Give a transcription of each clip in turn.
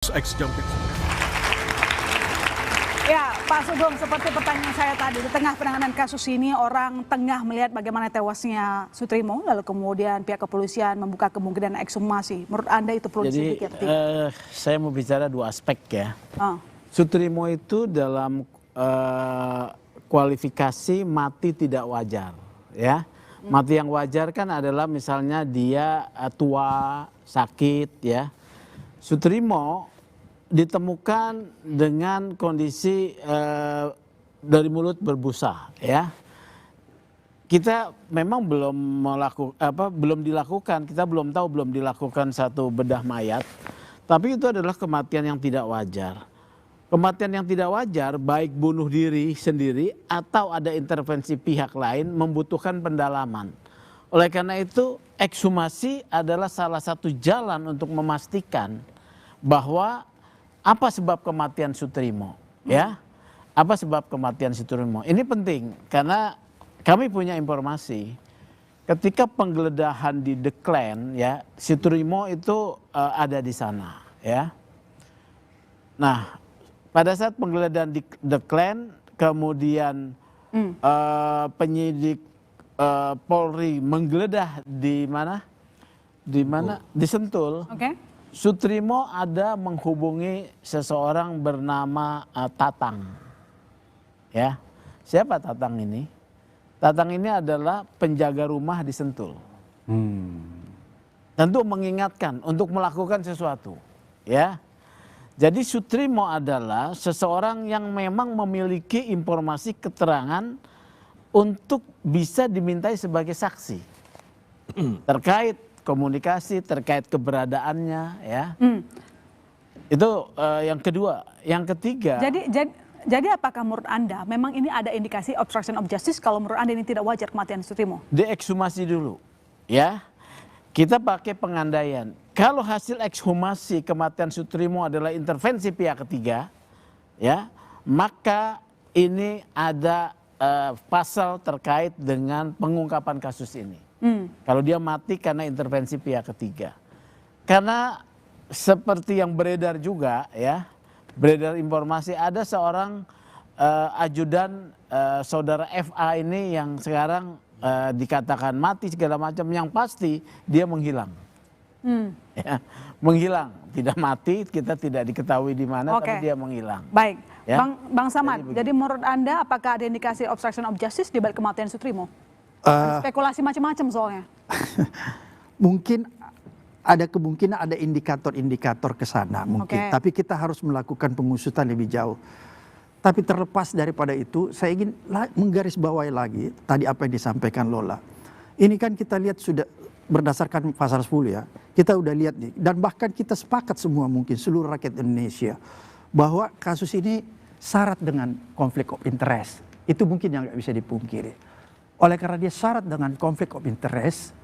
X Jumping. Ya, Pak Sugeng, seperti pertanyaan saya tadi, di tengah penanganan kasus ini orang tengah melihat bagaimana tewasnya Sutrimo, lalu kemudian pihak kepolisian membuka kemungkinan ekshumasi. Menurut Anda itu perlu diselidiki atau tidak? Saya mau bicara dua aspek ya. Sutrimo itu dalam kualifikasi mati tidak wajar, ya. Mati yang wajar kan adalah misalnya dia tua, sakit, ya. Sutrimo ditemukan dengan kondisi dari mulut berbusa, ya. Kita memang belum dilakukan, kita belum tahu, belum dilakukan satu bedah mayat, tapi itu adalah kematian yang tidak wajar. Kematian yang tidak wajar, baik bunuh diri sendiri atau ada intervensi pihak lain, membutuhkan pendalaman. Oleh karena itu, ekshumasi adalah salah satu jalan untuk memastikan bahwa apa sebab kematian Sutrimo, ya? Apa sebab kematian Sutrimo? Ini penting karena kami punya informasi ketika penggeledahan di The Clan, ya, Sutrimo itu ada di sana, ya. Nah, pada saat penggeledahan di The Clan, kemudian penyidik Polri menggeledah di mana? Di mana? Di Sentul. Oke. Sutrimo ada menghubungi seseorang bernama Tatang. Ya. Siapa Tatang ini? Tatang ini adalah penjaga rumah di Sentul. Tentu mengingatkan untuk melakukan sesuatu, ya. Jadi Sutrimo adalah seseorang yang memang memiliki informasi keterangan untuk bisa dimintai sebagai saksi terkait komunikasi, terkait keberadaannya, ya. Itu yang kedua. Yang ketiga. Jadi apakah menurut Anda memang ini ada indikasi obstruction of justice kalau menurut Anda ini tidak wajar kematian Sutrimo? Diekshumasi dulu, ya. Kita pakai pengandaian. Kalau hasil ekshumasi kematian Sutrimo adalah intervensi pihak ketiga, ya, maka ini ada pasal terkait dengan pengungkapan kasus ini. Kalau dia mati karena intervensi pihak ketiga. Karena seperti yang beredar juga, ya, beredar informasi ada seorang ajudan saudara FA ini yang sekarang dikatakan mati segala macam, yang pasti dia menghilang. Ya, menghilang, tidak mati, kita tidak diketahui di mana, tapi dia menghilang. Baik, ya? Bang Samad, jadi menurut Anda apakah ada indikasi obstruction of justice di balik kematian Sutrimo? Spekulasi macam-macam soalnya. Mungkin ada kemungkinan ada indikator-indikator ke sana mungkin, tapi kita harus melakukan pengusutan lebih jauh. Tapi terlepas daripada itu, saya ingin menggarisbawahi lagi tadi apa yang disampaikan Lola. Ini kan kita lihat sudah berdasarkan pasal 10, ya. Kita udah lihat nih, dan bahkan kita sepakat semua mungkin seluruh rakyat Indonesia bahwa kasus ini syarat dengan konflik of interest. Itu mungkin yang nggak bisa dipungkiri. Oleh karena dia syarat dengan konflik of interest,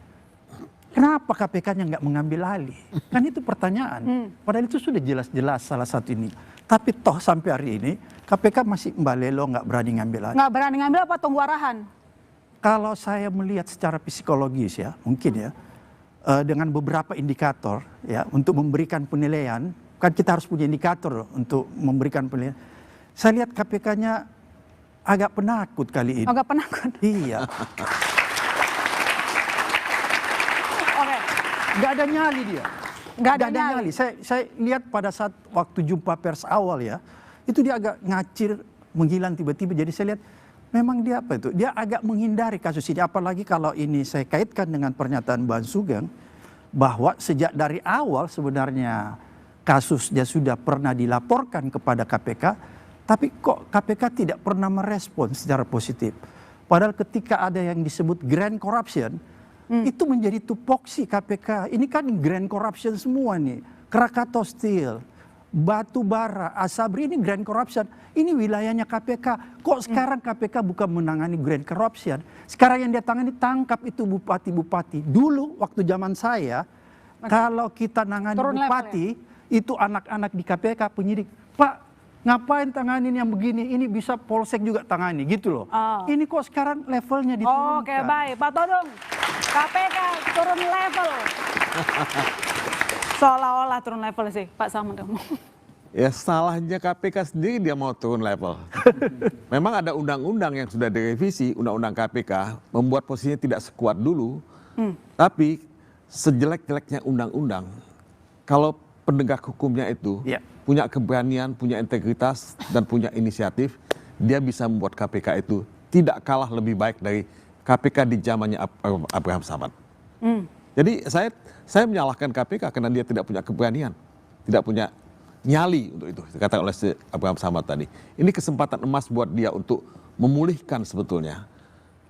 kenapa KPK-nya nggak mengambil alih? Kan itu pertanyaan. Padahal itu sudah jelas-jelas salah satu ini. Tapi toh sampai hari ini KPK masih mbalelo, nggak berani ngambil alih. Nggak berani ngambil apa, tunggu arahan? Kalau saya melihat secara psikologis, ya, mungkin ya, dengan beberapa indikator, ya, untuk memberikan penilaian, kan kita harus punya indikator loh, untuk memberikan penilaian. Saya lihat KPK-nya agak penakut kali ini. Agak penakut? Iya. Oke. Gak ada nyali dia. Gak ada nyali. Saya lihat pada saat waktu jumpa pers awal, ya, itu dia agak ngacir, menghilang tiba-tiba. Jadi saya lihat memang dia apa itu? Dia agak menghindari kasus ini. Apalagi kalau ini saya kaitkan dengan pernyataan Bang Sugeng bahwa sejak dari awal sebenarnya kasus dia sudah pernah dilaporkan kepada KPK, tapi kok KPK tidak pernah merespon secara positif. Padahal ketika ada yang disebut grand corruption, itu menjadi tupoksi KPK. Ini kan grand corruption semua nih. Krakatau Steel, batu bara, Asabri, ini grand corruption. Ini wilayahnya KPK. Kok sekarang KPK bukan menangani grand corruption? Sekarang yang dia tangani, tangkap itu bupati-bupati. Dulu waktu zaman saya, kalau kita nangani bupati, itu anak-anak di KPK penyidik, Pak, ngapain tanganin yang begini? Ini bisa polsek juga tangani, gitu loh. Ini kok sekarang levelnya diturunkan. Oke, baik. Pak Todong, KPK turun level. seolah-olah turun level sih, Pak Salman. Ya salahnya KPK sendiri dia mau turun level. Memang ada undang-undang yang sudah direvisi, undang-undang KPK membuat posisinya tidak sekuat dulu. Tapi sejelek-jeleknya undang-undang, kalau penegak hukumnya itu punya keberanian, punya integritas, dan punya inisiatif, dia bisa membuat KPK itu tidak kalah lebih baik dari KPK di zamannya Abraham Samad. Jadi saya menyalahkan KPK karena dia tidak punya keberanian, tidak punya nyali untuk itu, dikatakan oleh si Abraham Samad tadi. Ini kesempatan emas buat dia untuk memulihkan sebetulnya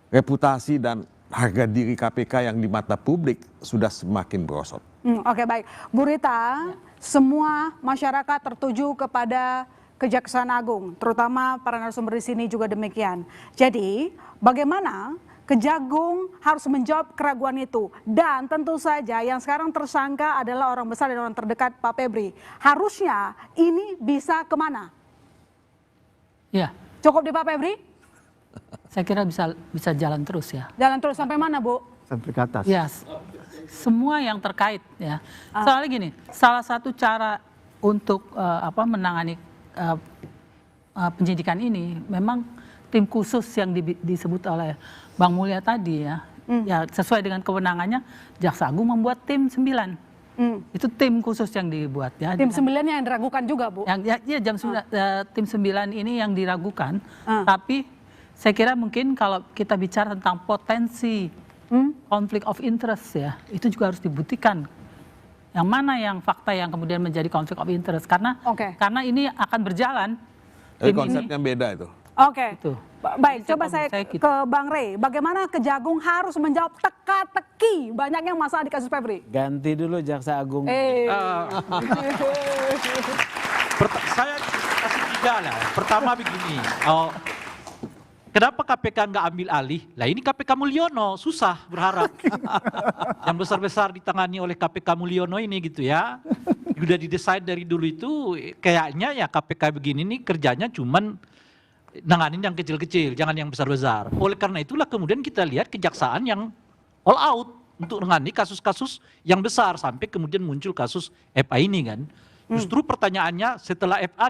reputasi dan harga diri KPK yang di mata publik sudah semakin berosot. Oke, baik. Bu Rita, semua masyarakat tertuju kepada Kejaksaan Agung, terutama para narasumber di sini juga demikian. Jadi, bagaimana Kejagung harus menjawab keraguan itu? Dan tentu saja yang sekarang tersangka adalah orang besar dan orang terdekat Pak Febri. Harusnya ini bisa kemana? Ya, Cukup di Pak Febri? saya kira bisa jalan terus ya. Jalan terus sampai mana, Bu? Sampai ke atas. Ya, semua yang terkait ya. Soalnya gini, salah satu cara untuk menangani penyidikan ini memang tim khusus yang disebut oleh Bang Mulya tadi ya. Ya sesuai dengan kewenangannya Jaksa Agung membuat tim 9. Itu tim khusus yang dibuat ya. Tim 9 yang diragukan juga, Bu? Tim 9 ini yang diragukan. Tapi saya kira mungkin kalau kita bicara tentang potensi konflik of interest ya, itu juga harus dibuktikan. Yang mana yang fakta yang kemudian menjadi konflik of interest, karena ini akan berjalan. Tapi konsepnya beda itu. Oke, Itu. Baik, coba saya gitu. ke Bang Rey. Bagaimana Kejagung harus menjawab teka-teki banyaknya masalah di kasus Febri? Ganti dulu Jaksa Agung. Saya kasih 3 lah. Pertama begini, kenapa KPK nggak ambil alih? Lah ini KPK Mulyono, susah berharap. Yang besar-besar ditangani oleh KPK Mulyono ini gitu ya. Udah didesain dari dulu itu kayaknya ya KPK begini nih kerjanya cuman nanganin yang kecil-kecil, jangan yang besar-besar. Oleh karena itulah kemudian kita lihat kejaksaan yang all out untuk menangani kasus-kasus yang besar sampai kemudian muncul kasus FA ini kan. Justru pertanyaannya setelah FA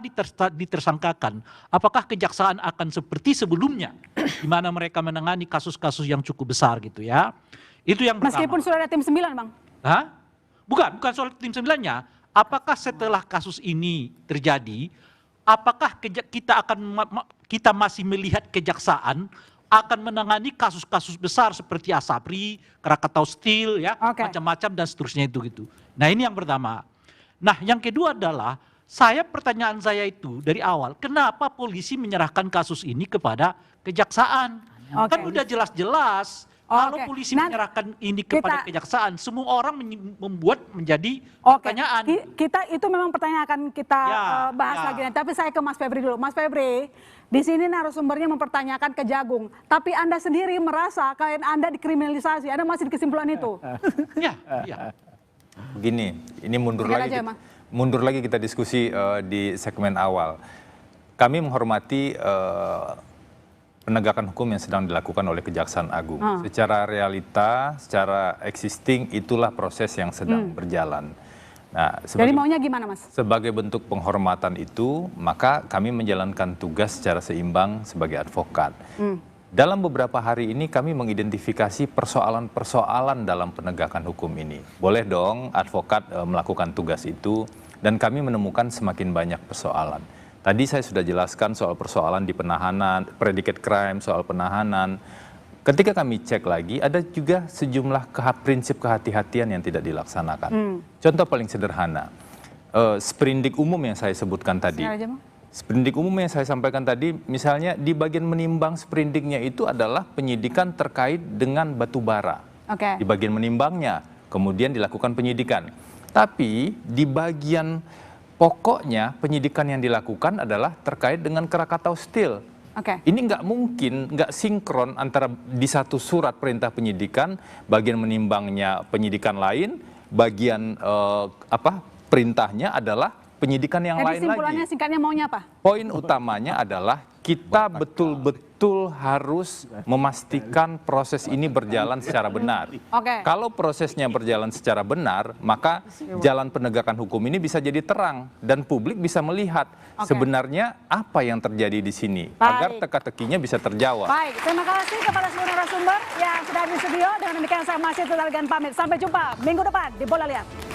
ditersangkakan, apakah kejaksaan akan seperti sebelumnya di mana mereka menangani kasus-kasus yang cukup besar gitu ya. Itu yang pertama. Meskipun sudah ada tim 9, Bang? Hah? Bukan soal tim 9-nya. Apakah setelah kasus ini terjadi, apakah kita masih melihat kejaksaan akan menangani kasus-kasus besar seperti Asabri, Krakatau Steel, ya, macam-macam dan seterusnya itu gitu. Nah ini yang pertama. Nah yang kedua adalah pertanyaan saya itu dari awal, kenapa polisi menyerahkan kasus ini kepada kejaksaan? Kan udah jelas-jelas. Kalau polisi menyerahkan ini kepada kejaksaan, semua orang membuat menjadi pertanyaan. Kita itu memang pertanyaan akan kita bahas lagi. Tapi saya ke Mas Febri dulu. Mas Febri, di sini narasumbernya mempertanyakan Kejagung. Tapi Anda sendiri merasa klien Anda dikriminalisasi. Anda masih di kesimpulan itu? Iya. Begini, ini mundur lagi kita diskusi di segmen awal. Kami menghormati penegakan hukum yang sedang dilakukan oleh Kejaksaan Agung. Secara realita, secara existing, itulah proses yang sedang berjalan. Nah, jadi maunya gimana, Mas? Sebagai bentuk penghormatan itu, maka kami menjalankan tugas secara seimbang sebagai advokat. Dalam beberapa hari ini kami mengidentifikasi persoalan-persoalan dalam penegakan hukum ini. Boleh dong advokat melakukan tugas itu, dan kami menemukan semakin banyak persoalan. Tadi saya sudah jelaskan soal persoalan di penahanan, predicate crime, soal penahanan. Ketika kami cek lagi, ada juga sejumlah prinsip kehati-hatian yang tidak dilaksanakan. Contoh paling sederhana, sprindik umum yang saya sebutkan tadi. Sprindik umum yang saya sampaikan tadi, misalnya di bagian menimbang sprindiknya itu adalah penyidikan terkait dengan batu bara. Di bagian menimbangnya, kemudian dilakukan penyidikan. Tapi di bagian pokoknya penyidikan yang dilakukan adalah terkait dengan Krakatau Steel. Ini nggak mungkin, nggak sinkron antara di satu surat perintah penyidikan, bagian menimbangnya penyidikan lain, bagian perintahnya adalah penyidikan yang lain lagi. Jadi simpulannya singkatnya maunya apa? Poin utamanya adalah kita betul-betul betul harus memastikan proses ini berjalan secara benar. Oke. Kalau prosesnya berjalan secara benar, maka jalan penegakan hukum ini bisa jadi terang dan publik bisa melihat sebenarnya apa yang terjadi di sini agar teka-tekinya bisa terjawab. Baik, terima kasih kepada seluruh narasumber yang sudah di studio. Dengan demikian saya masih Tutar Gan pamit. Sampai jumpa minggu depan di Bola Liar.